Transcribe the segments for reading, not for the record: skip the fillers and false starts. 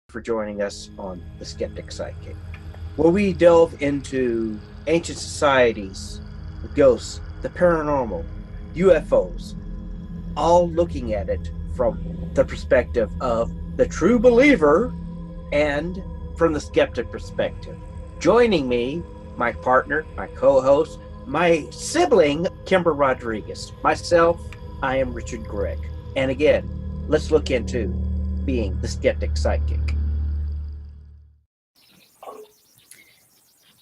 for joining us on The Skeptic Sidekick, where we delve into ancient societies, the ghosts, the paranormal, UFOs, all looking at it from the perspective of the true believer and from the skeptic perspective. Joining me, my partner, my co-host, my sibling, Kimber Rodriguez. Myself, I am Richard Gregg. And again, let's look into being the skeptic sidekick.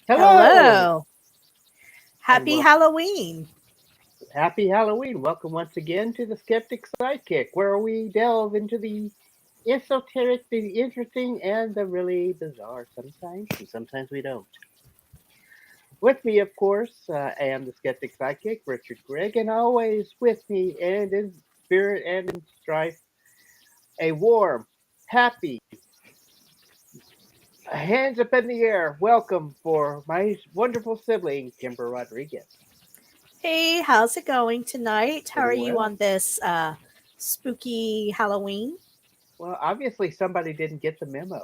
Hello. Happy Halloween. Happy Halloween. Welcome once again to the Skeptic Sidekick, where we delve into the esoteric, the interesting, and the really bizarre sometimes, and sometimes we don't. With me, of course, I am the Skeptic Sidekick, Richard Gregg, and always with me, and in spirit and in strife, a warm, happy, hands up in the air welcome for my wonderful sibling, Kimber Rodriguez. Hey, how's it going tonight? How are Pretty you well. on this spooky Halloween? Well, obviously somebody didn't get the memo.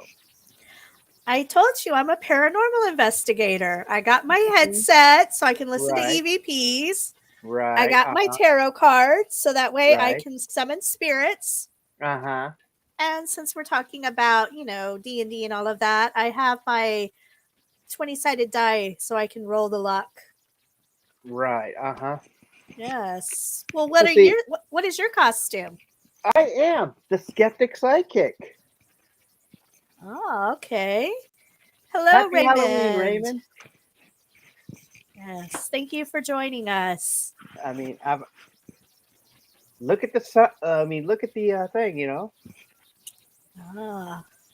I told you I'm a paranormal investigator. I got my headset so I can listen Right. to EVPs. Right. I got my tarot cards so that way I Right. can summon spirits. Uh-huh. And since we're talking about, D&D and all of that, I have my 20-sided die so I can roll the luck. Right. Uh-huh. Yes. Well, So see- what is your costume? I am the Skeptic Sidekick. Oh, okay. Hello, Happy Raymond. Halloween, Raymond. Yes, thank you for joining us. I mean, look at the thing, you know.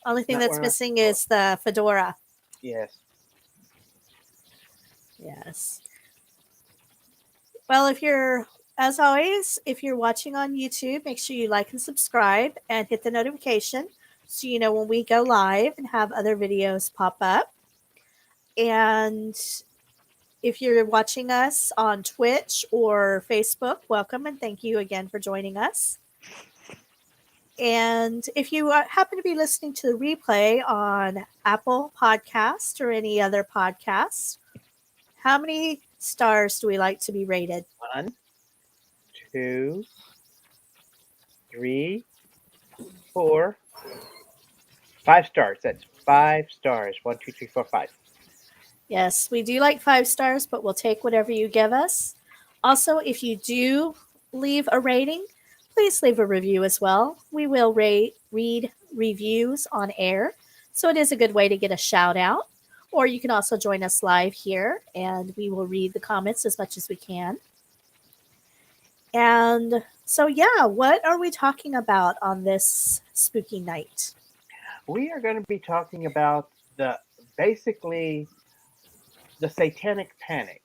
Only thing Not that's wearing a missing fedora. is the fedora. Yes. Yes. Well, as always, if you're watching on YouTube, make sure you like and subscribe and hit the notification so you know when we go live and have other videos pop up. And if you're watching us on Twitch or Facebook, welcome and thank you again for joining us. And if you happen to be listening to the replay on Apple Podcast or any other podcast, how many stars do we like to be rated? 1, 2, 3, 4, 5 stars. That's 5 stars. 1, 2, 3, 4, 5. Yes, we do like 5 stars, but we'll take whatever you give us. Also, if you do leave a rating, please leave a review as well. We will read reviews on air, so it is a good way to get a shout out. Or you can also join us live here, and we will read the comments as much as we can. And so, yeah, what are we talking about on this spooky night? We are going to be talking about basically the Satanic Panic.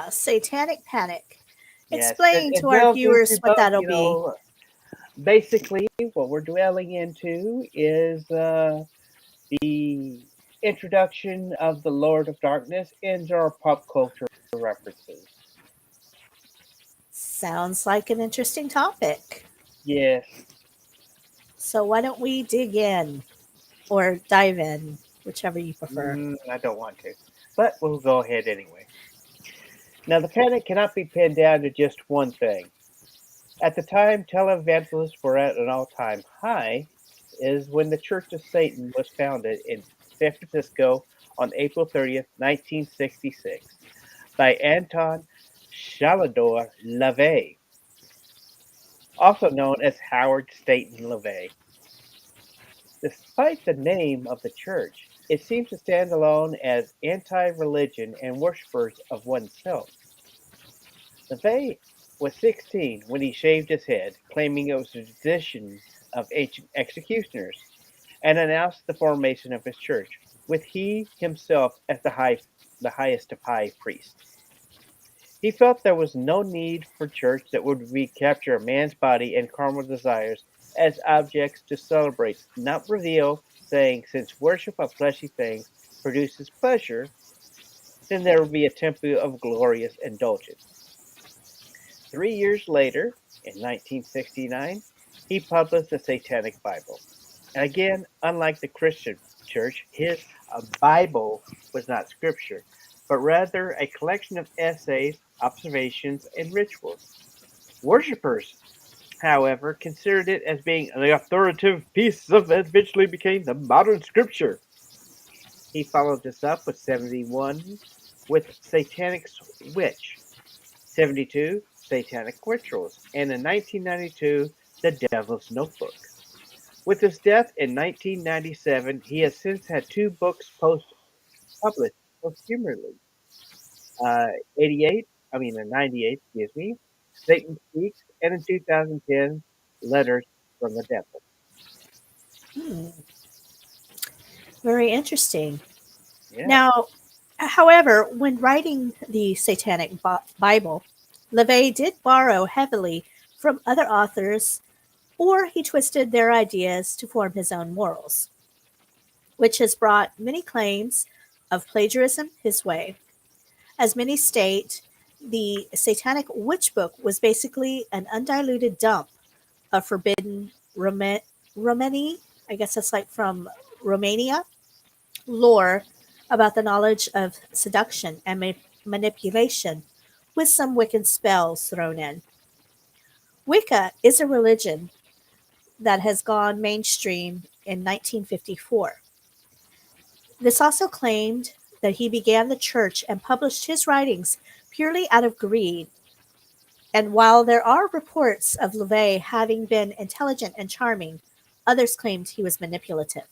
Satanic Panic. Yes, Explain it to our delves viewers into what both, that'll be. Basically, what we're dwelling into is the introduction of the Lord of Darkness into our pop culture references. Sounds like an interesting topic. Yes. So why don't we dig in or dive in, whichever you prefer. I don't want to, but we'll go ahead anyway. Now, the panic cannot be pinned down to just one thing. At the time televangelists were at an all-time high is when the Church of Satan was founded in San Francisco on April 30th, 1966 by Anton Shalador LaVey, also known as Howard Staten LaVey. Despite the name of the church, it seems to stand alone as anti-religion and worshippers of oneself. LaVey was 16 when he shaved his head, claiming it was a tradition of ancient executioners, and announced the formation of his church, with he himself as the highest of high priests. He felt there was no need for church that would recapture a man's body and carnal desires as objects to celebrate, not reveal, saying, since worship of fleshy things produces pleasure, then there will be a temple of glorious indulgence. 3 years later, in 1969, he published the Satanic Bible, And again, unlike the Christian church, his Bible was not scripture, but rather a collection of essays, observations, and rituals. Worshippers, however, considered it as being the authoritative piece of that eventually became the modern scripture. He followed this up with 71 with Satanic's Witch, 72 Satanic Rituals, and in 1992 The Devil's Notebook. With his death in 1997, he has since had two books published posthumously. 98, excuse me, Satan Speaks, and in 2010, Letters from the Devil. Hmm, very interesting. Yeah. Now, however, when writing the Satanic Bible, LaVey did borrow heavily from other authors, or he twisted their ideas to form his own morals, which has brought many claims of plagiarism his way. As many state, the Satanic Witch Book was basically an undiluted dump of forbidden Romani, I guess that's like from Romania, lore about the knowledge of seduction and manipulation, with some Wiccan spells thrown in. Wicca is a religion that has gone mainstream in 1954. This also claimed that he began the church and published his writings purely out of greed. And while there are reports of LaVey having been intelligent and charming, others claimed he was manipulative.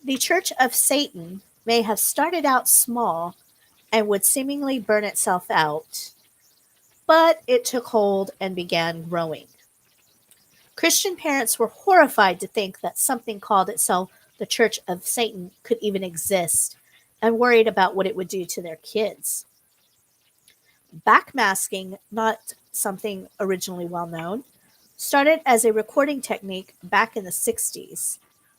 The Church of Satan may have started out small and would seemingly burn itself out, but it took hold and began growing. Christian parents were horrified to think that something called itself the Church of Satan could even exist and worried about what it would do to their kids. Backmasking, not something originally well known, started as a recording technique back in the 60s,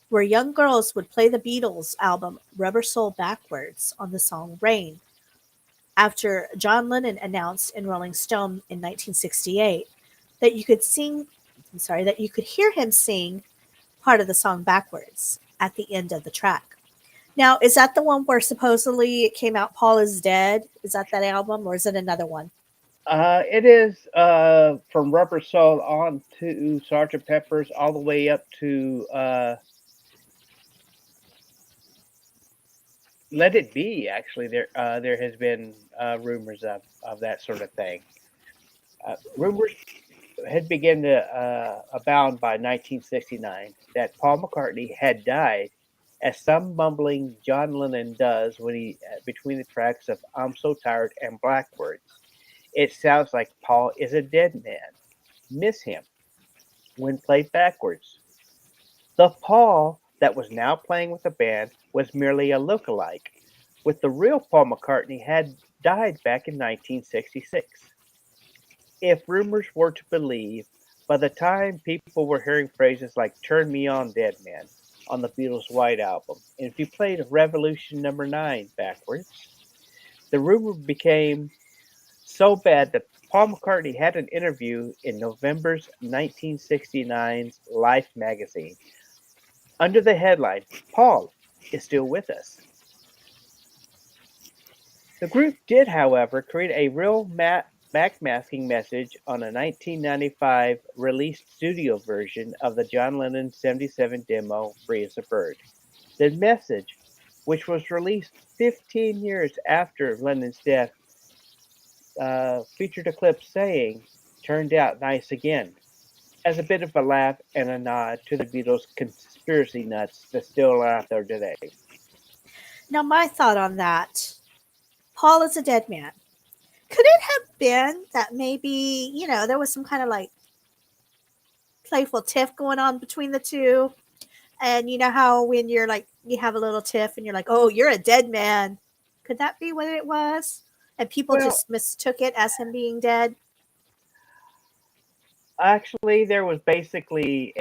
where young girls would play the Beatles album Rubber Soul backwards on the song Rain, after John Lennon announced in Rolling Stone in 1968 that that you could hear him sing part of the song backwards at the end of the track. Now, is that the one where supposedly it came out Paul is Dead? Is that album, or is it another one? It is from Rubber Soul on to Sergeant Pepper's, all the way up to Let It Be. Actually, there has been rumors of that sort of thing. Rumors had begun to abound by 1969 that Paul McCartney had died, as some mumbling John Lennon does when he between the tracks of "I'm So Tired" and "Blackbirds." It sounds like Paul is a dead man. Miss him when played backwards. The Paul that was now playing with the band was merely a look-alike, with the real Paul McCartney had died back in 1966. If rumors were to believe, by the time people were hearing phrases like "Turn Me On, Dead Man" on the Beatles' White Album, and if you played Revolution Number 9 backwards, the rumor became so bad that Paul McCartney had an interview in November's 1969's Life magazine under the headline, "Paul is still with us." The group did, however, create a real backmasking message on a 1995 released studio version of the John Lennon 77 demo, Free as a Bird. The message, which was released 15 years after Lennon's death, featured a clip saying, "Turned out nice again," as a bit of a laugh and a nod to the Beatles' conspiracy nuts that still are out there today. Now, my thought on that, Paul is a dead man. Could it have been that maybe, there was some kind of like playful tiff going on between the two? And you know how when you're like, you have a little tiff and you're like, oh, you're a dead man. Could that be what it was? And people Well, just mistook it as him being dead? actually, there was basically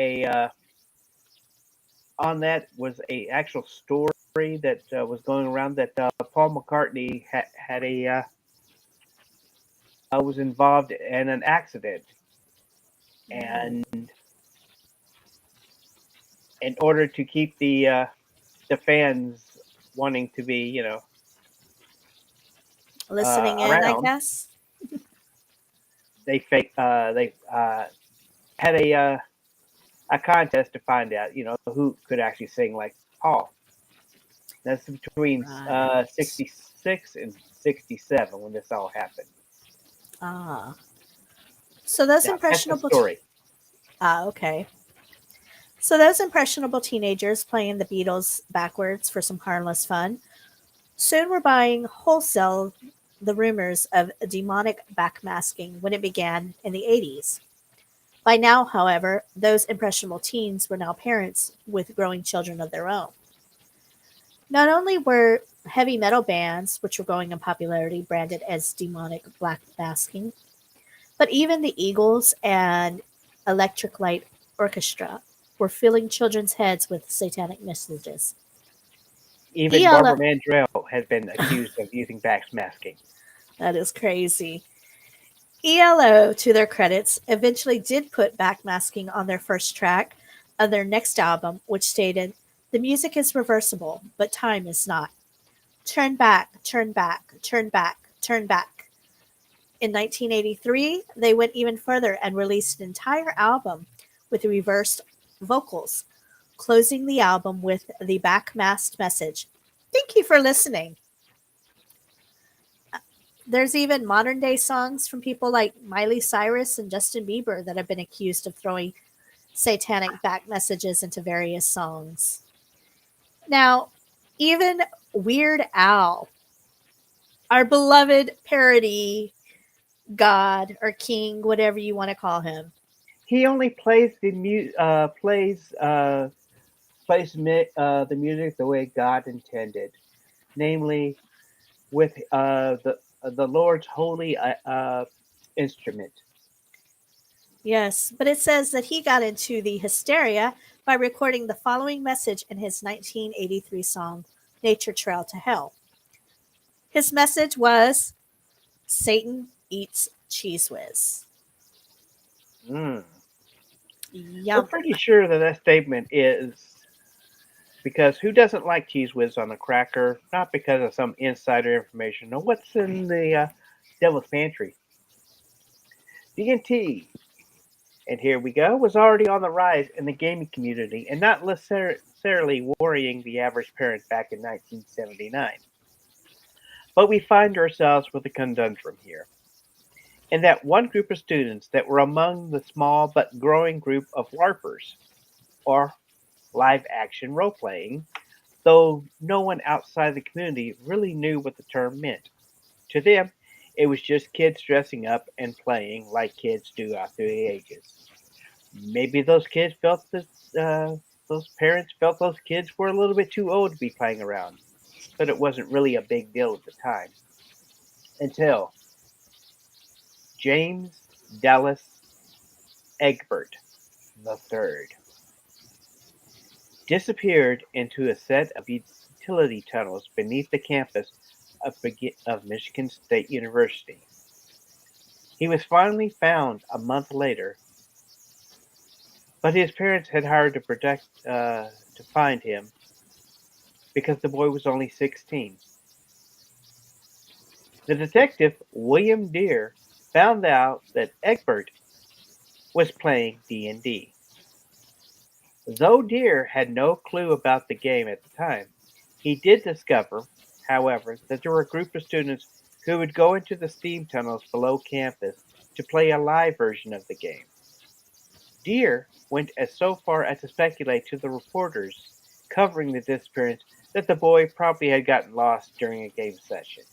on that was a actual story that was going around that Paul McCartney had a was involved in an accident, Mm. and in order to keep the fans wanting to be, Listening in, I around, guess. they had a contest to find out, who could actually sing like Paul. That's between Right. 66 and 67 when this all happened. Ah. So those Now that's the impressionable. story. Okay. So those impressionable teenagers playing the Beatles backwards for some harmless fun soon were buying wholesale the rumors of demonic backmasking when it began in the 80s. By now, however, those impressionable teens were now parents with growing children of their own. Not only were heavy metal bands, which were growing in popularity, branded as demonic backmasking, but even the Eagles and Electric Light Orchestra were filling children's heads with satanic messages. Even ELO, Barbara Mandrell has been accused of using backmasking. that is crazy. ELO, to their credits, eventually did put backmasking on their first track of their next album, which stated, "The music is reversible, but time is not. Turn back, turn back, turn back, turn back." In 1983, they went even further and released an entire album with reversed vocals, closing the album with the backmasked message, "Thank you for listening." There's even modern day songs from people like Miley Cyrus and Justin Bieber that have been accused of throwing satanic back messages into various songs. Now, even Weird Al, our beloved parody god or king, whatever you want to call him. He only plays the music the way God intended, namely with the Lord's holy instrument. Yes, but it says that he got into the hysteria by recording the following message in his 1983 song, Nature Trail to Hell. His message was, "Satan eats Cheese Whiz." Mm. We're Yum. pretty sure that that statement is because who doesn't like cheese whiz on a cracker? Not because of some insider information. No, what's in the devil's pantry? DnD, and here we go, was already on the rise in the gaming community and not necessarily worrying the average parent back in 1979. But we find ourselves with a conundrum here. In that one group of students that were among the small but growing group of LARPers, or live action role playing, though no one outside the community really knew what the term meant. To them, it was just kids dressing up and playing like kids do out through the ages. Maybe those parents felt those kids were a little bit too old to be playing around, but it wasn't really a big deal at the time. Until James Dallas Egbert III disappeared into a set of utility tunnels beneath the campus of Michigan State University. He was finally found a month later, but his parents had hired to find him because the boy was only 16. The detective, William Deere, found out that Egbert was playing D&D. Though Deere had no clue about the game at the time, he did discover, however, that there were a group of students who would go into the steam tunnels below campus to play a live version of the game. Deere went as so far as to speculate to the reporters covering the disappearance that the boy probably had gotten lost during a game session.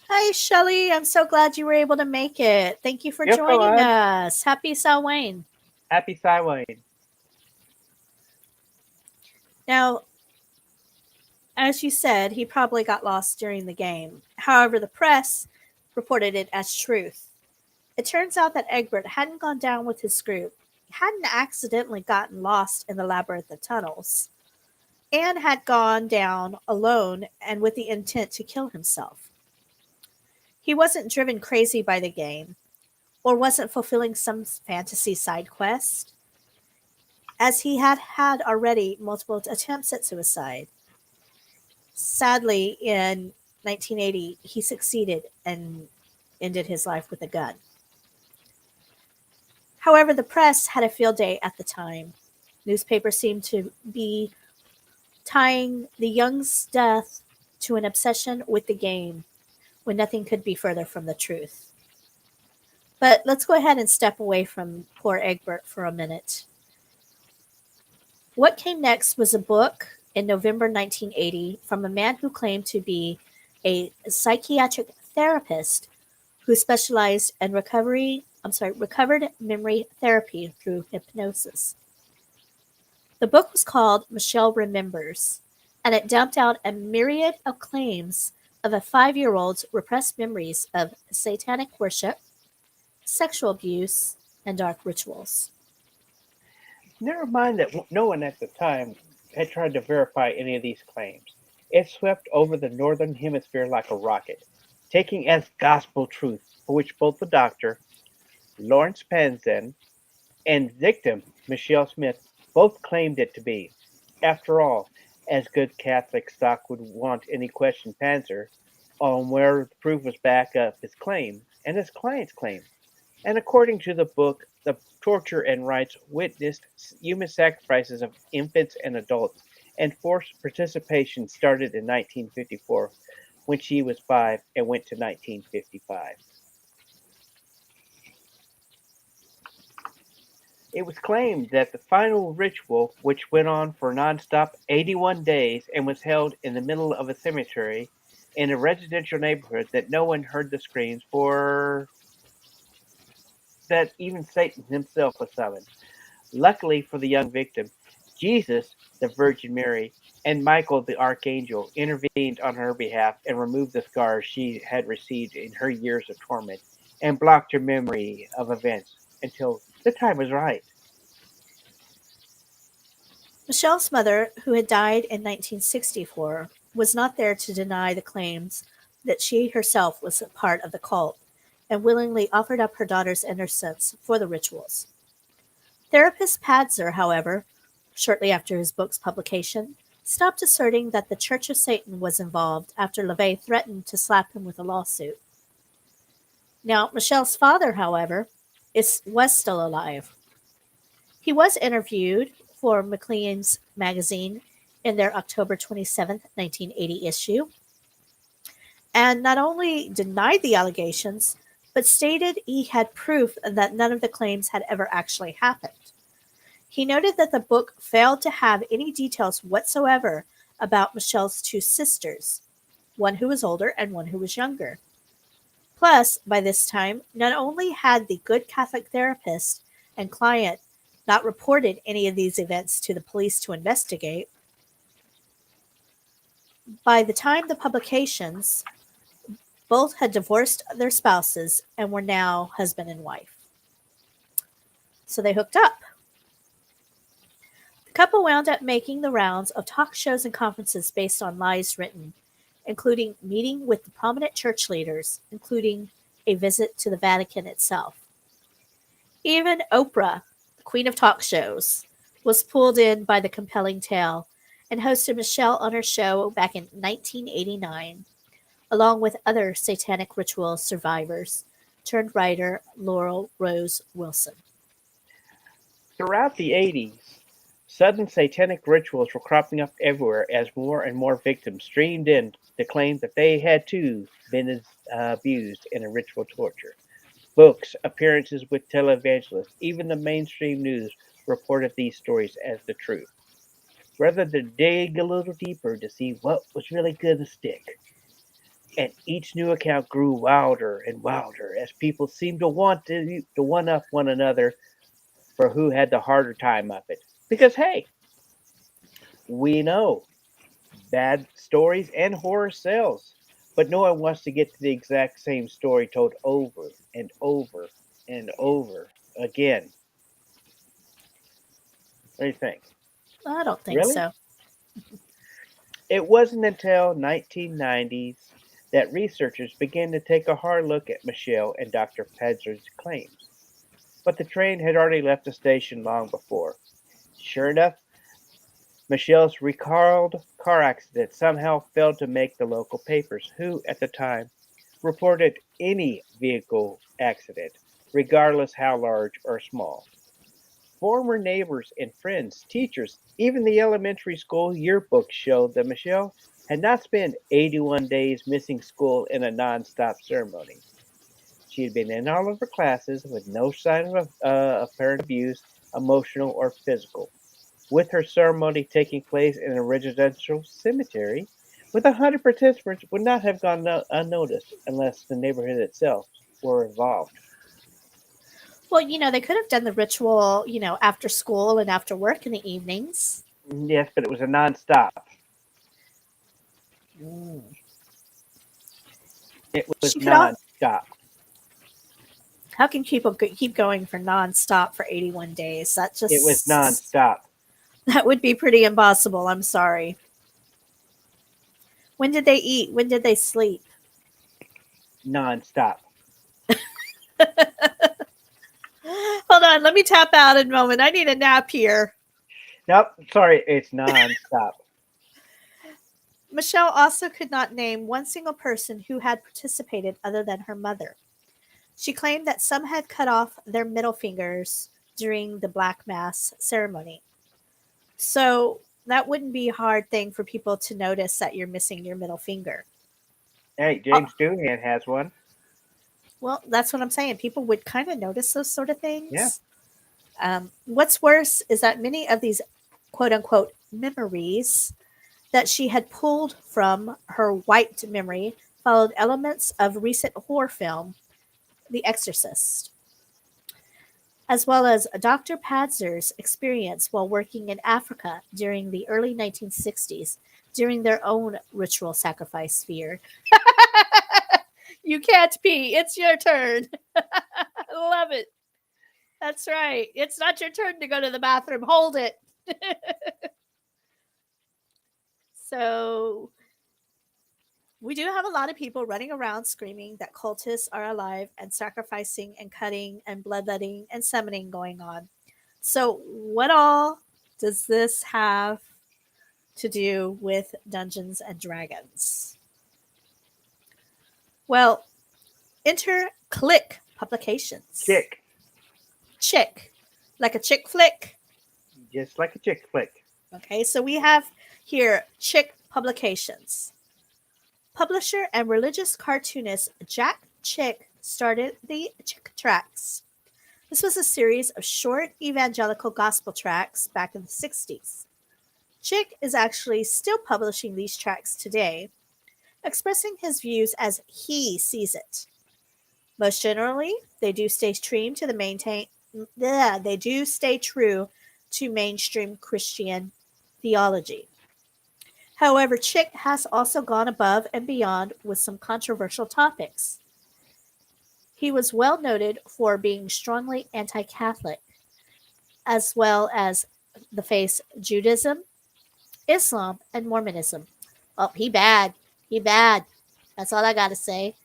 Hi, Shelly. I'm so glad you were able to make it. Thank you for Yes, go joining on. us. Happy Samhain. Happy Samhain. Now, as you said, he probably got lost during the game. However, the press reported it as truth. It turns out that Egbert hadn't gone down with his group. He hadn't accidentally gotten lost in the labyrinth of tunnels, and had gone down alone and with the intent to kill himself. He wasn't driven crazy by the game, or wasn't fulfilling some fantasy side quest. as he had had already multiple attempts at suicide. Sadly, in 1980, he succeeded and ended his life with a gun. However, the press had a field day at the time. Newspapers seemed to be tying the young's death to an obsession with the game, when nothing could be further from the truth. But let's go ahead and step away from poor Egbert for a minute. What came next was a book in November 1980 from a man who claimed to be a psychiatric therapist who specialized in recovered memory therapy through hypnosis. The book was called Michelle Remembers, and it dumped out a myriad of claims of a 5-year-old's repressed memories of satanic worship, sexual abuse, and dark rituals. Never mind that no one at the time had tried to verify any of these claims. It swept over the northern hemisphere like a rocket, taking as gospel truth, for which both the doctor, Lawrence Panzen, and victim, Michelle Smith, both claimed it to be. After all, as good Catholic stock would want any question Panzer on where the proof was back up his claim and his client's claim. And according to the book, the torture and rites witnessed human sacrifices of infants and adults, and forced participation started in 1954 when she was 5 and went to 1955. It was claimed that the final ritual, which went on for nonstop 81 days and was held in the middle of a cemetery in a residential neighborhood, that no one heard the screams for that even Satan himself was summoned. Luckily for the young victim, Jesus, the Virgin Mary, and Michael the Archangel intervened on her behalf and removed the scars she had received in her years of torment and blocked her memory of events until the time was right. Michelle's mother, who had died in 1964, was not there to deny the claims that she herself was a part of the cult and willingly offered up her daughter's innocence for the rituals. Therapist Padzer, however, shortly after his book's publication, stopped asserting that the Church of Satan was involved after LaVey threatened to slap him with a lawsuit. Now, Michelle's father, however, was still alive. He was interviewed for Maclean's magazine in their October 27, 1980 issue, and not only denied the allegations, but stated he had proof that none of the claims had ever actually happened. He noted that the book failed to have any details whatsoever about Michelle's 2 sisters, one who was older and one who was younger. Plus, by this time, not only had the good Catholic therapist and client not reported any of these events to the police to investigate, by the time the publications, both had divorced their spouses and were now husband and wife. So they hooked up. The couple wound up making the rounds of talk shows and conferences based on lies written, including meeting with the prominent church leaders, including a visit to the Vatican itself. Even Oprah, the queen of talk shows, was pulled in by the compelling tale and hosted Michelle on her show back in 1989, along with other satanic ritual survivors turned writer Laurel Rose Wilson. Throughout the 80s, sudden satanic rituals were cropping up everywhere as more and more victims streamed in to claim that they had too been abused in a ritual torture. Books, appearances with televangelists, even the mainstream news reported these stories as the truth, rather than dig a little deeper to see what was really going to stick. And each new account grew wilder and wilder as people seemed to want to one up one another for who had the harder time of it. Because hey, we know bad stories and horror sells, but no one wants to get to the exact same story told over and over and over again. What do you think? I don't think Really? so. It wasn't until 1990s that researchers began to take a hard look at Michelle and Dr. Padzer's claims. But the train had already left the station long before. Sure enough, Michelle's recalled car accident somehow failed to make the local papers, who, at the time, reported any vehicle accident, regardless how large or small. Former neighbors and friends, teachers, even the elementary school yearbook showed that Michelle had not spent 81 days missing school in a non-stop ceremony. She had been in all of her classes with no sign of apparent abuse, emotional or physical. With her ceremony taking place in a residential cemetery, with 100 participants would not have gone unnoticed unless the neighborhood itself were involved. Well, they could have done the ritual, after school and after work in the evenings. Yes, but it was a non-stop. Mm. It was She could all. non-stop. How can people keep going for nonstop for 81 days? It was non-stop. That would be pretty impossible. I'm sorry. When did they eat? When did they sleep? Non-stop. Hold on, let me tap out in a moment. I need a nap here. Nope, sorry, it's non-stop. Michelle also could not name one single person who had participated other than her mother. She claimed that some had cut off their middle fingers during the Black Mass ceremony. So that wouldn't be a hard thing for people to notice that you're missing your middle finger. Hey, James Doohan has one. Well, that's what I'm saying. People would kind of notice those sort of Yeah. things. What's worse is that many of these quote unquote memories that she had pulled from her white memory followed elements of recent horror film, The Exorcist, as well as Dr. Padzer's experience while working in Africa during the early 1960s during their own ritual sacrifice sphere. You can't pee. It's your turn. I love it. That's right. It's not your turn to go to the bathroom. Hold it. So, we do have a lot of people running around screaming that cultists are alive and sacrificing and cutting and bloodletting and summoning going on. So, what all does this have to do with Dungeons and Dragons? Well, enter Click Publications. Chick. Like a chick flick. Just like a chick flick. Okay, so we have here Chick Publications. Publisher and religious cartoonist Jack Chick started the Chick Tracts. This was a series of short evangelical gospel tracts back in the 60s. Chick is actually still publishing these tracts today, expressing his views as he sees it. Most generally, they do stay true to mainstream Christian theology. However, Chick has also gone above and beyond with some controversial topics. He was well noted for being strongly anti-Catholic, as well as the faiths Judaism, Islam, and Mormonism. Oh, he bad. He bad. That's all I gotta say.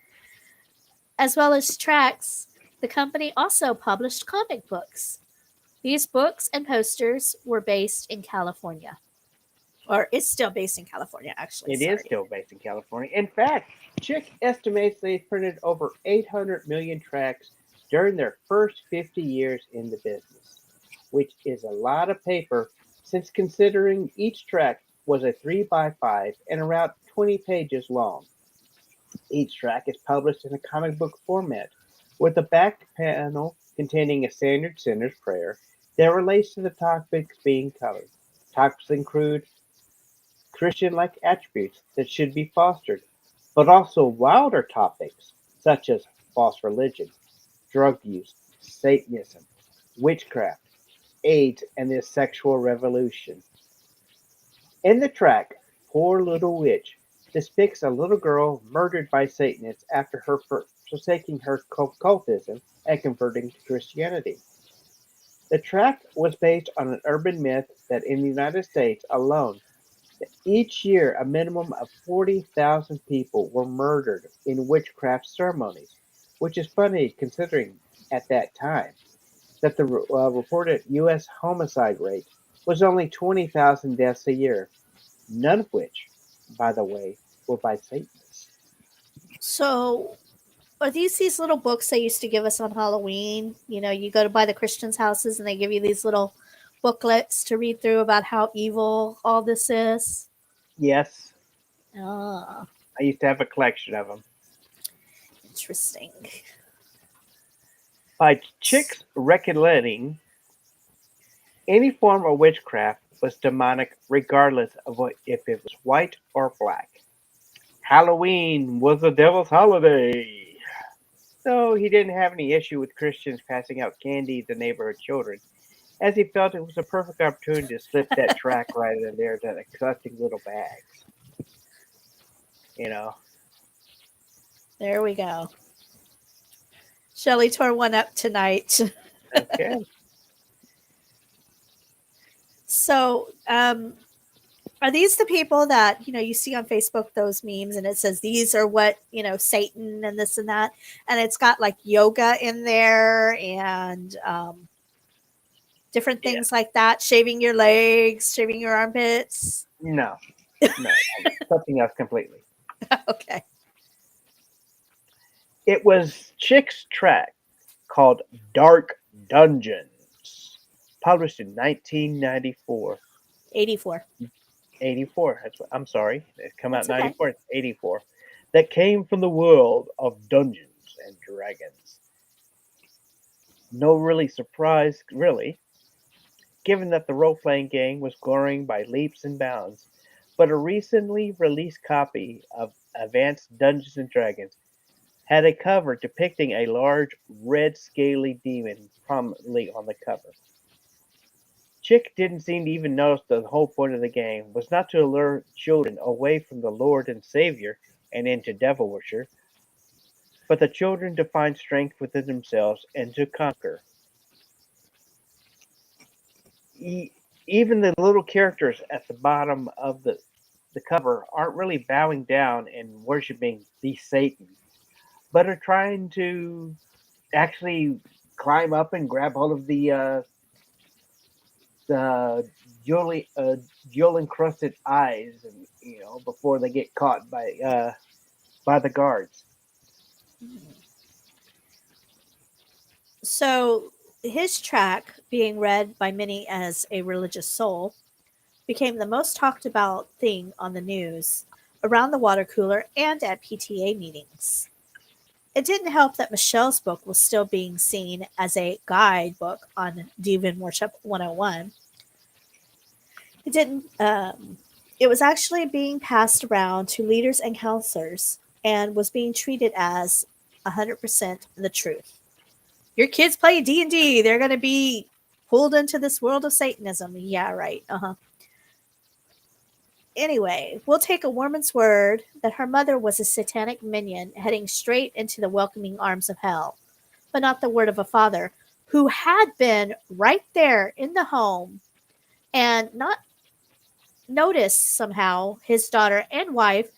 As well as tracts, the company also published comic books. These books and posters were based in California. Or it's still based in California, actually. It is still based in California. In fact, Chick estimates they printed over 800 million tracts during their first 50 years in the business, which is a lot of paper since considering each tract was a 3x5 and around 20 pages long. Each tract is published in a comic book format, with a back panel containing a standard sinner's prayer that relates to the topics being covered. Topics include Christian-like attributes that should be fostered, but also wilder topics such as false religion, drug use, Satanism, witchcraft, AIDS, and the sexual revolution. In the tract, Poor Little Witch depicts a little girl murdered by Satanists after her forsaking her cultism and converting to Christianity. The tract was based on an urban myth that in the United States alone, each year a minimum of 40,000 people were murdered in witchcraft ceremonies, which is funny considering at that time that the reported U.S. homicide rate was only 20,000 deaths a year, none of which, by the way, were by Satanists. So, are these little books they used to give us on Halloween? You know, you go to buy the Christians' houses and they give you these little booklets to read through about how evil all this is. Yes, Ah, I used to have a collection of them. interesting. By Chick's reckoning, any form of witchcraft was demonic regardless of if it was white or black. Halloween was the devil's holiday. So he didn't have any issue with Christians passing out candy to neighborhood children, as he felt it was a perfect opportunity to slip that track right in there to the disgusting little bags. You know. There we go. Shelley tore one up tonight. Okay. So, are these the people that you see on Facebook, those memes, and it says these are what Satan and this and that, and it's got like yoga in there and different Yeah. things like that, shaving your legs, shaving your armpits. No. No. Something else completely. Okay. It was Chick's track called Dark Dungeons, published in 1994. 84. 84. I'm sorry. It come out That's in okay. 94. It's 84. That came from the world of Dungeons and Dragons. No really surprise, really, given that the role-playing game was growing by leaps and bounds. But a recently released copy of Advanced Dungeons and Dragons had a cover depicting a large red scaly demon prominently on the cover. Chick didn't seem to even notice that the whole point of the game was not to lure children away from the Lord and Savior and into devil worship, but the children to find strength within themselves and to conquer. Even the little characters at the bottom of the cover aren't really bowing down and worshiping the Satan, but are trying to actually climb up and grab hold of the jewel encrusted eyes, and before they get caught by the guards. So his track, being read by many as a religious soul, became the most talked about thing on the news, around the water cooler, and at PTA meetings. It didn't help that Michelle's book was still being seen as a guidebook on Demon Worship 101. It didn't. It was actually being passed around to leaders and counselors, and was being treated as 100% the truth. Your kids play D&D; they're going to be pulled into this world of Satanism. Yeah, right. Anyway, we'll take a woman's word that her mother was a satanic minion heading straight into the welcoming arms of hell, but not the word of a father who had been right there in the home and not noticed somehow his daughter and wife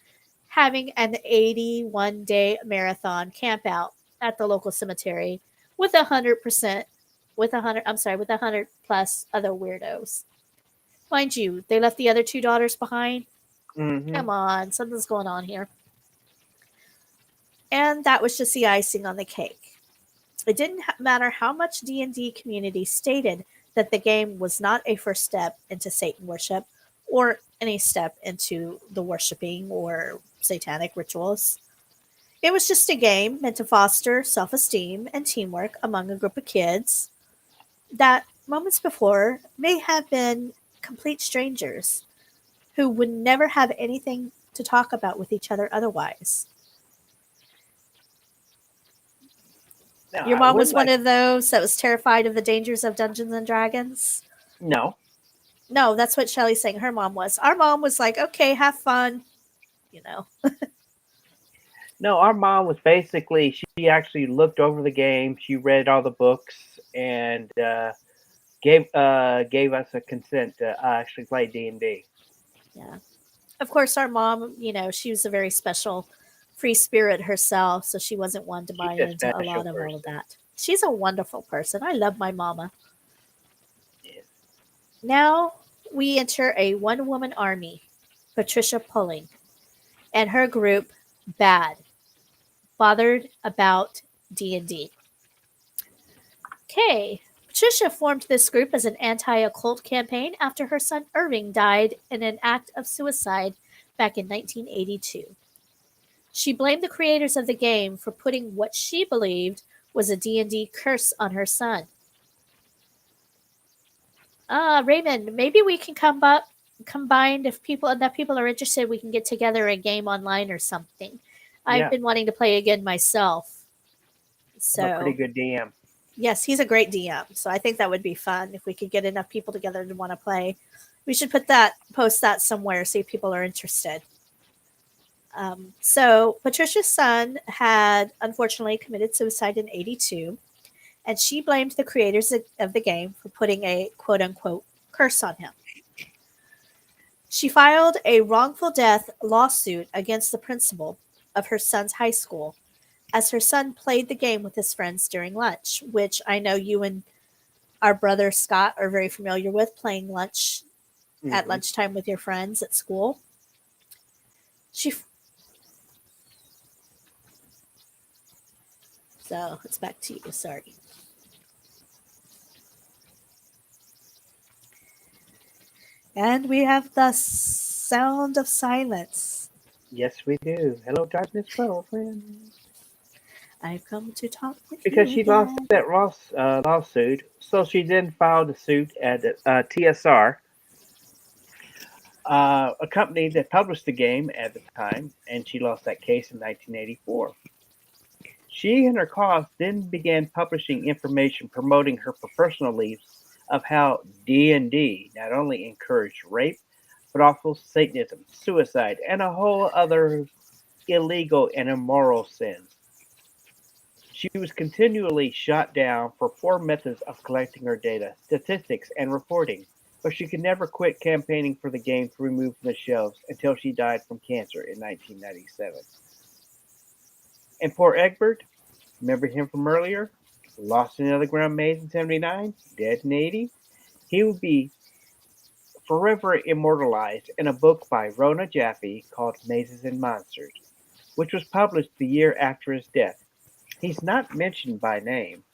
having an 81-day marathon camp out at the local cemetery with 100% with 100 plus other weirdos. Mind you, they left the other two daughters behind. Mm-hmm. Come on, something's going on here. And that was just the icing on the cake. It didn't matter how much D&D community stated that the game was not a first step into Satan worship or any step into the worshiping or satanic rituals. It was just a game meant to foster self-esteem and teamwork among a group of kids that moments before may have been complete strangers who would never have anything to talk about with each other otherwise. Now, Your I mom would was one like of those that was terrified of the dangers of Dungeons and Dragons? no, No, that's what Shelly's saying her mom was. Our mom was like, okay, have fun. You know. no. Our mom was basically she actually looked over the game. She read all the books and gave us a consent to actually play D&D. Yeah. Of course, our mom, she was a very special free spirit herself, so she wasn't one to buy She's a into a special lot of all of person. that. She's a wonderful person. I love my mama. Yes. Now we enter a one-woman army, Patricia Pulling, and her group, Bad, bothered about D&D. Okay, Patricia formed this group as an anti-occult campaign after her son Irving died in an act of suicide back in 1982. She blamed the creators of the game for putting what she believed was a D&D curse on her son. Raymond, maybe we can combine if enough people are interested, we can get together a game online or something. I've Yeah, been wanting to play again myself. I'm a pretty So, good DM. yes, he's a great DM. So I think that would be fun if we could get enough people together to want to play. We should post that somewhere, see if people are interested. So Patricia's son had unfortunately committed suicide in 82, and she blamed the creators of the game for putting a quote unquote curse on him. She filed a wrongful death lawsuit against the principal of her son's high school as her son played the game with his friends during lunch, which I know you and our brother Scott are very familiar with, playing lunch at Hmm. lunchtime with your friends at school. She So it's back to you. Sorry. And we have the sound of silence. Yes, we do. Hello, darkness, girlfriend. I've come to talk with Because you she lost again. that lawsuit, so she then filed a suit at TSR, a company that published the game at the time, and she lost that case in 1984. She and her cause then began publishing information promoting her personal beliefs of how D&D not only encouraged rape, but also Satanism, suicide, and a whole other illegal and immoral sins. She was continually shot down for poor methods of collecting her data, statistics, and reporting, but she could never quit campaigning for the game to remove from the shelves until she died from cancer in 1997. And poor Egbert, remember him from earlier? Lost in the Underground Maze in 79, dead in 80? He would be forever immortalized in a book by Rona Jaffe called Mazes and Monsters, which was published the year after his death. He's not mentioned by name,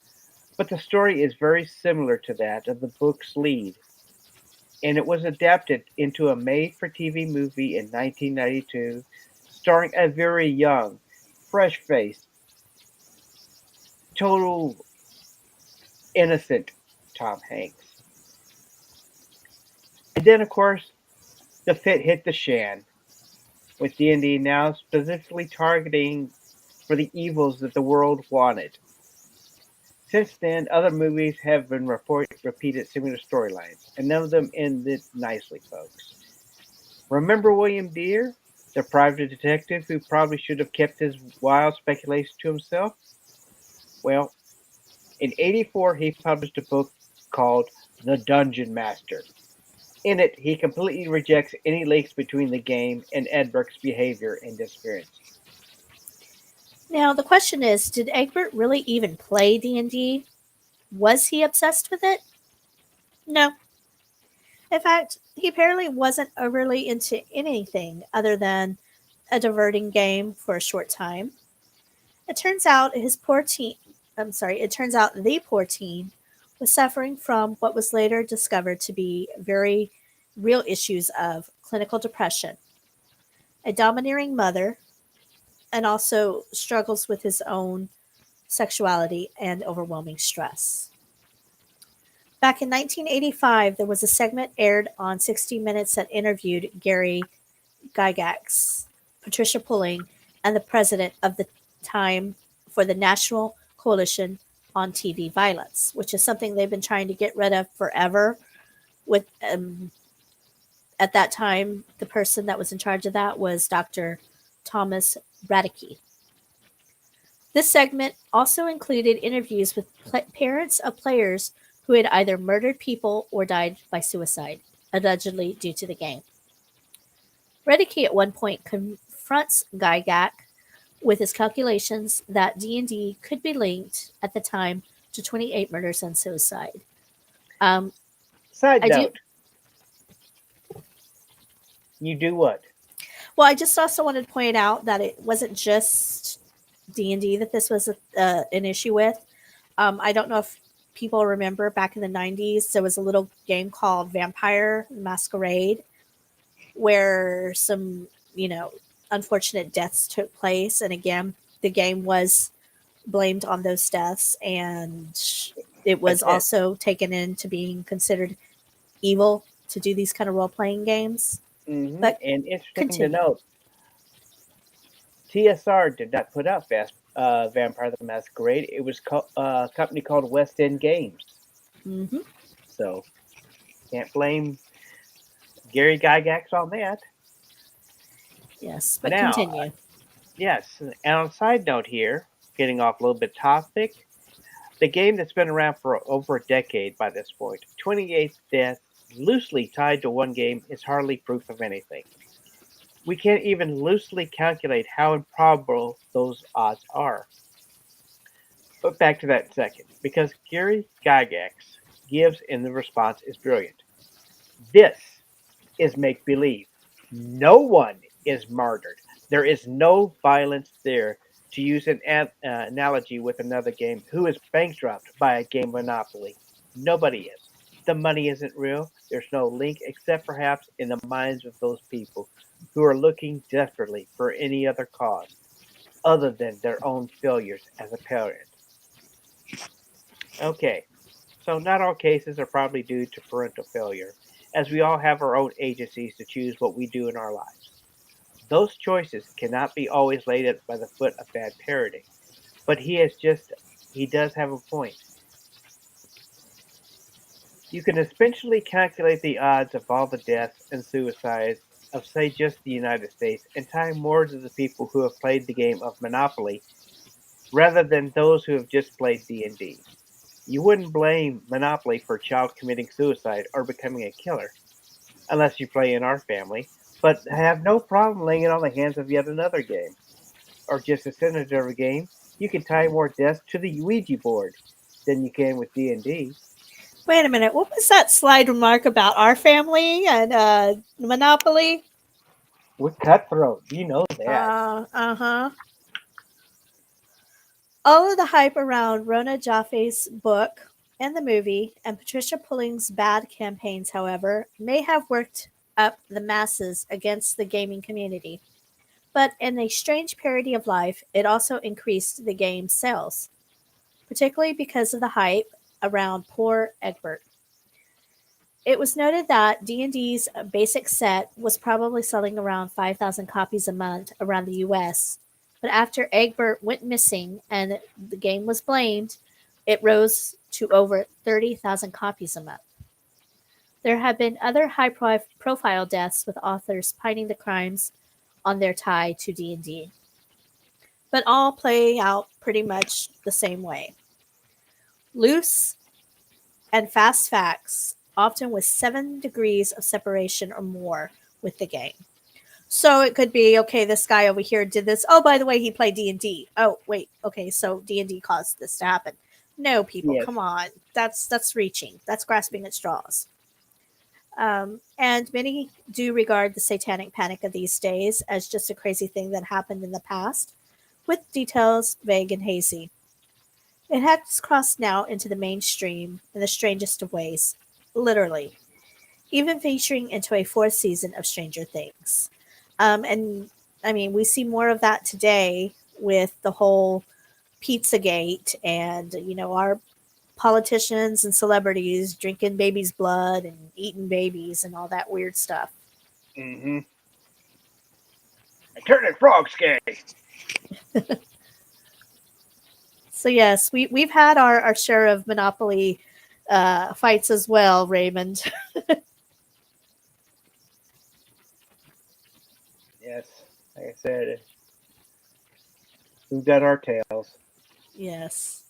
but the story is very similar to that of the book's lead, and it was adapted into a made for TV movie in 1992 starring a very young, fresh faced, total innocent Tom Hanks. And then, of course, the fit hit the shan, with D&D now specifically targeting for the evils that the world wanted. Since then, other movies have been repeated similar storylines, and none of them ended nicely, folks. Remember William Deere, the private detective who probably should have kept his wild speculation to himself? Well, in '84, he published a book called The Dungeon Master. In it, he completely rejects any links between the game and Edberg's behavior and disappearance. Now the question is, did Egbert really even play D&D? Was he obsessed with it? No. In fact, he apparently wasn't overly into anything other than a diverting game for a short time. It turns out his poor teen it turns out the poor teen was suffering from what was later discovered to be very real issues of clinical depression, a domineering mother, and also struggles with his own sexuality and overwhelming stress. Back in 1985, there was a segment aired on 60 Minutes that interviewed Gary Gygax, Patricia Pulling, and the president of the time for the National Coalition on TV Violence, which is something they've been trying to get rid of forever. With At that time, the person that was in charge of that was Dr. Thomas Radke. This segment also included interviews with parents of players who had either murdered people or died by suicide, allegedly due to the game. Radke at one point confronts Gygax with his calculations that D&D could be linked at the time to 28 murders and suicide. Um, Side I do. note, You do what? Well, I just also wanted to point out that it wasn't just D&D that this was an issue with. I don't know if people remember back in the 90s, there was a little game called Vampire Masquerade where some, unfortunate deaths took place. And again, the game was blamed on those deaths, and it was Again. also taken into being considered evil to do these kind of role playing games. But And interesting to continue. note, TSR did not put out Vampire the Masquerade. It was a company called West End Games. Hmm. So can't blame Gary Gygax on that. Yes, but Now, continue. yes, and on a side note here, getting off a little bit topic, the game that's been around for over a decade by this point, 28th death, loosely tied to one game, is hardly proof of anything. We can't even loosely calculate how improbable those odds are. But back to that in a second, because Gary Gygax gives in the response is brilliant. This is make believe. No one is martyred. There is no violence there. To use an analogy with another game, who is bankrupt by a game monopoly? Nobody is. The money isn't real. There's no link except perhaps in the minds of those people who are looking desperately for any other cause other than their own failures as a parent. Okay, so not all cases are probably due to parental failure, as we all have our own agencies to choose what we do in our lives. Those choices cannot be always laid at by the foot of bad parenting, but he does have a point. You can essentially calculate the odds of all the deaths and suicides of say just the United States and tie more to the people who have played the game of Monopoly rather than those who have just played D&D. You wouldn't blame Monopoly for a child committing suicide or becoming a killer, unless you play in our family, but have no problem laying it on the hands of yet another game. Or just a senator game, you can tie more deaths to the Ouija board than you can with D&D. Wait a minute. What was that slide remark about our family and Monopoly? With Cutthroat, you know that. Uh-huh. All of the hype around Rona Jaffe's book and the movie and Patricia Pulling's bad campaigns, however, may have worked up the masses against the gaming community. But in a strange parody of life, it also increased the game's sales, particularly because of the hype around poor Egbert. It was noted that D&D's basic set was probably selling around 5,000 copies a month around the US, but after Egbert went missing and the game was blamed, it rose to over 30,000 copies a month. There have been other high-profile deaths with authors pining the crimes on their tie to D&D, but all play out pretty much the same way. Loose and fast facts, often with 7 degrees of separation or more with the game. So it could be, okay, this guy over here did this. Oh, by the way, he played D&D. Oh, wait, okay, so D&D caused this to happen. No, people, Yes. come on. That's reaching. That's grasping at straws. And many do regard the satanic panic of these days as just a crazy thing that happened in the past, with details vague and hazy. It has crossed now into the mainstream in the strangest of ways, literally, even featuring into a fourth season of Stranger Things. And I mean, we see more of that today with the whole Pizzagate and, our politicians and celebrities drinking babies' blood and eating babies and all that weird stuff. Mm-hmm. And turning frogs gay. So, yes, we've had our share of Monopoly fights as well, Raymond. Yes, like I said, we've got our tails. Yes.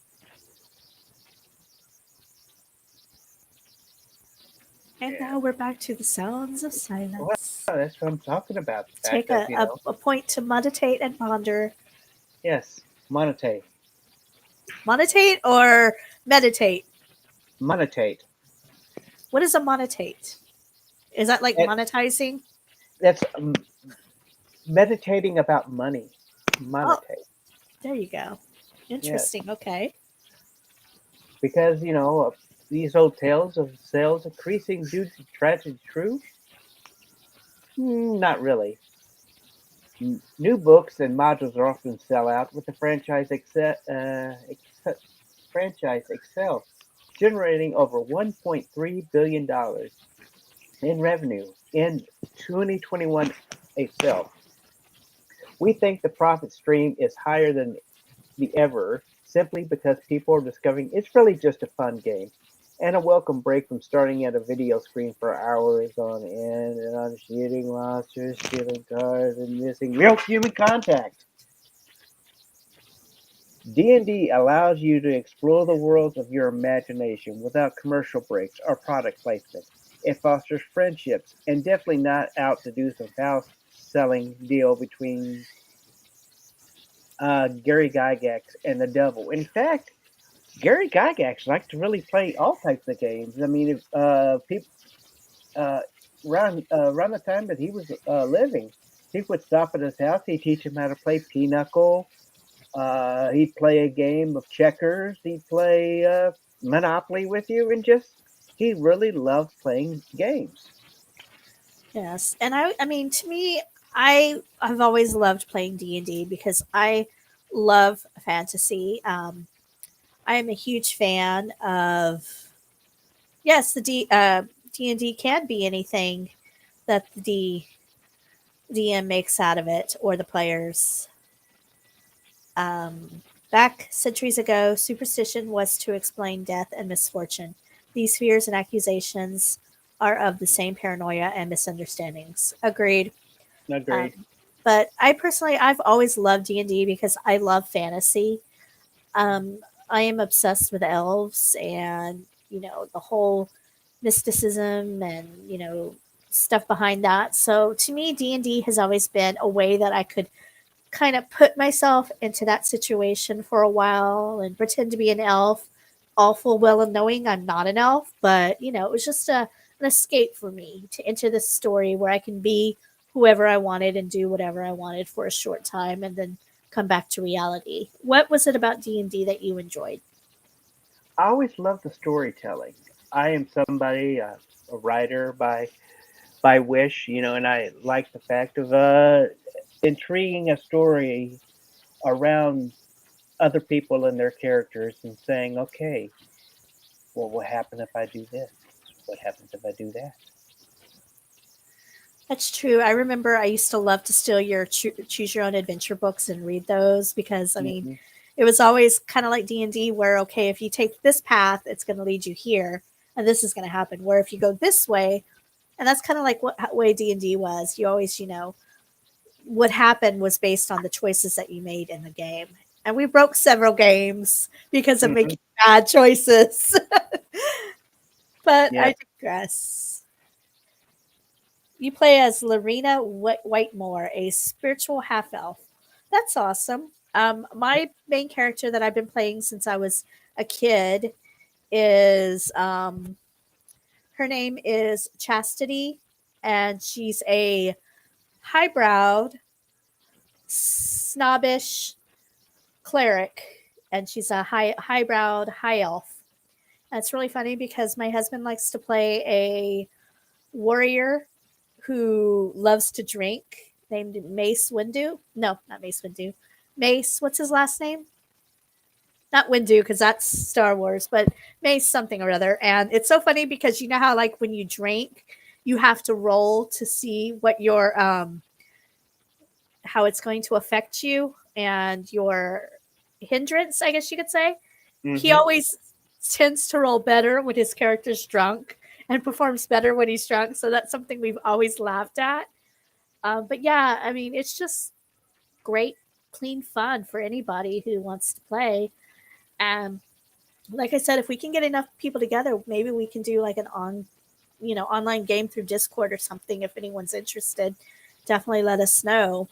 And Yeah. now we're back to the sounds of Well, silence. that's what I'm talking about. The Take fact of, a point to meditate and ponder. yes, monetate. Monetate or meditate? Monetate. What is a monetate? Is that like It, monetizing? That's meditating about money. Oh, Meditate. there you go. Yes, Interesting. Okay. because these old tales of sales increasing due to tragic true. Not really. New books and modules are often sell out with the franchise excel, generating over $1.3 billion in revenue in 2021 itself. We think the profit stream is higher than the ever simply because people are discovering it's really just a fun game and a welcome break from starting at a video screen for hours on end and on shooting monsters, stealing cars, and missing real human contact. D&D allows you to explore the worlds of your imagination without commercial breaks or product placement. It fosters friendships and definitely not out to do some house selling deal between Gary Gygax and the devil. In fact, Gary Gygax liked to really play all types of games. I mean, if people uh, around the time that he was living, people would stop at his house. He'd teach him how to play pinochle. He'd play a game of checkers. He'd play Monopoly with you, and just he really loved playing games. Yes, and I mean, to me, I have always loved playing D&D because I love fantasy. I am a huge fan of yes, the D&D can be anything that the DM makes out of it or the players. Back centuries ago, superstition was to explain death and misfortune. These fears and accusations are of the same paranoia and misunderstandings. Agreed. Agreed. Um, but I've always loved D&D because I love fantasy. Um, I am obsessed with elves and the whole mysticism and stuff behind that. So to me, D&D has always been a way that I could kind of put myself into that situation for a while and pretend to be an elf, all full well and knowing I'm not an elf. But it was just an escape for me to enter this story where I can be whoever I wanted and do whatever I wanted for a short time and then come back to reality. What was it about D&D that you enjoyed? I always loved the storytelling. I am somebody, a writer by wish, and I like the fact of intriguing a story around other people and their characters and saying, okay, well, what happens if I do this? What happens if I do that? That's true. I remember I used to love to steal your choose your own adventure books and read those because I mean, Hmm. it was always kind of like D&D where okay, if you take this path, it's going to lead you here and this is going to happen. Where if you go this way, and that's kind of like what way D&D was. You always, what happened was based on the choices that you made in the game. And we broke several games because of Hmm. making bad choices. But Yes. I digress. You play as Lorena Whitemore, a spiritual half elf. That's awesome. My main character that I've been playing since I was a kid is her name is Chastity, and she's a highbrowed, snobbish cleric, and she's a highbrowed high elf. And it's really funny because my husband likes to play a warrior who loves to drink named Mace Windu. No, not Mace Windu. Mace, what's his last name? Not Windu because that's Star Wars, but Mace something or other. And it's so funny because you know how like when you drink, you have to roll to see what your how it's going to affect you and your hindrance, I guess you could say. He Hmm. always tends to roll better when his character's drunk and performs better when he's drunk. So that's something we've always laughed at. But yeah, I mean, it's just great, clean fun for anybody who wants to play. And like I said, if we can get enough people together, maybe we can do like an online game through Discord or something. If anyone's interested, definitely let us know.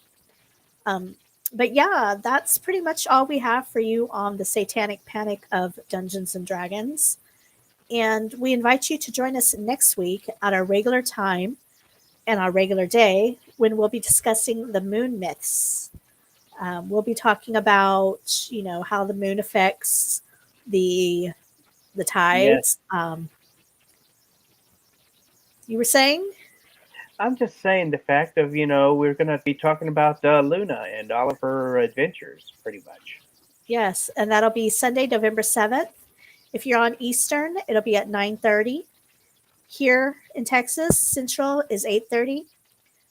Um, but yeah, that's pretty much all we have for you on the Satanic Panic of Dungeons and Dragons. And we invite you to join us next week at our regular time and our regular day, when we'll be discussing the moon myths. We'll be talking about, how the moon affects the Yes. tides. You were saying? I'm just saying the fact of, we're going to be talking about Luna and all of her adventures, pretty much. Yes, and that'll be Sunday, November 7th. If you're on Eastern, it'll be at 9:30. Here in Texas, Central is 8:30.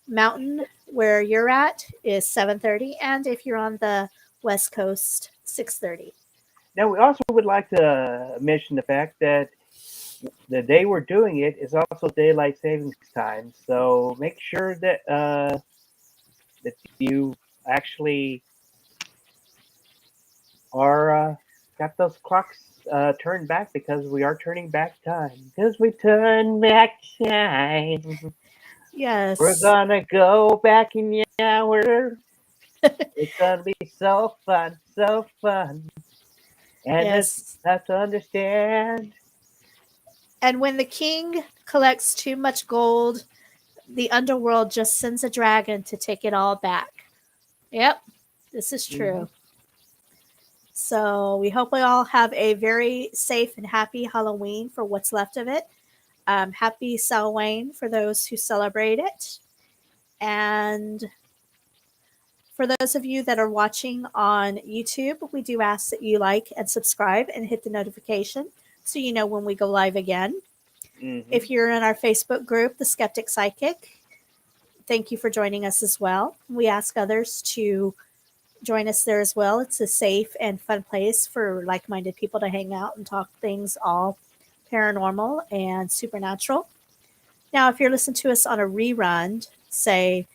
Mountain, where you're at, is 7:30, and if you're on the West Coast, 6:30. Now, we also would like to mention the fact that the day we're doing it is also daylight savings time. So make sure that you actually are got those clocks turned back, because we are turning back time. Because we turn back time. Yes. We're gonna go back in the hour. It's gonna be so fun, so fun. And just Yes. have to understand. And when the king collects too much gold, the underworld just sends a dragon to take it all back. Yep, this is Mhm. true. So we hope we all have a very safe and happy Halloween for what's left of it. Happy Samhain for those who celebrate it. And for those of you that are watching on YouTube, we do ask that you like and subscribe and hit the notification so you know when we go live again. Mhm. If you're in our Facebook group, The Skeptic Psychic, thank you for joining us as well. We ask others to join us there as well. It's a safe and fun place for like minded people to hang out and talk things all paranormal and supernatural. Now, if you're listening to us on a rerun, say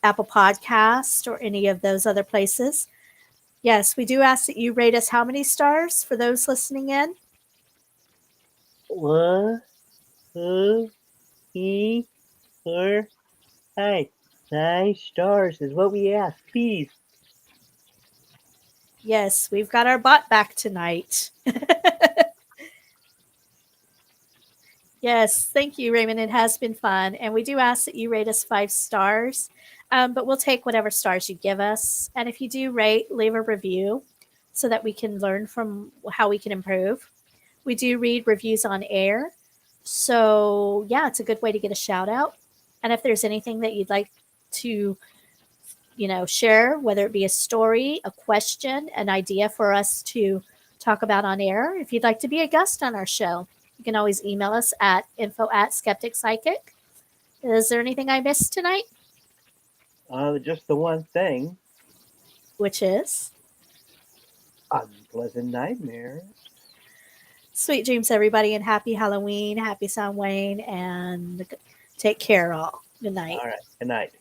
Apple Podcast or any of those other places, yes, we do ask that you rate us how many stars for those listening in? 1, 2, 3, 4, 5. 5 stars is what we ask. Please. Yes, we've got our bot back tonight. Yes, thank you, Raymond. It has been fun. And we do ask that you rate us 5 stars, but we'll take whatever stars you give us. And if you do rate, leave a review so that we can learn from how we can improve. We do read reviews on air. So, yeah, it's a good way to get a shout out. And if there's anything that you'd like to, share, whether it be a story, a question, an idea for us to talk about on air, if you'd like to be a guest on our show, you can always email us at info@skepticpsychic. Is there anything I missed tonight? Just the one thing. Which is Unpleasant nightmares. sweet dreams, everybody, and happy Halloween, happy Samhain, and take care, all. Good night. All right. Good night.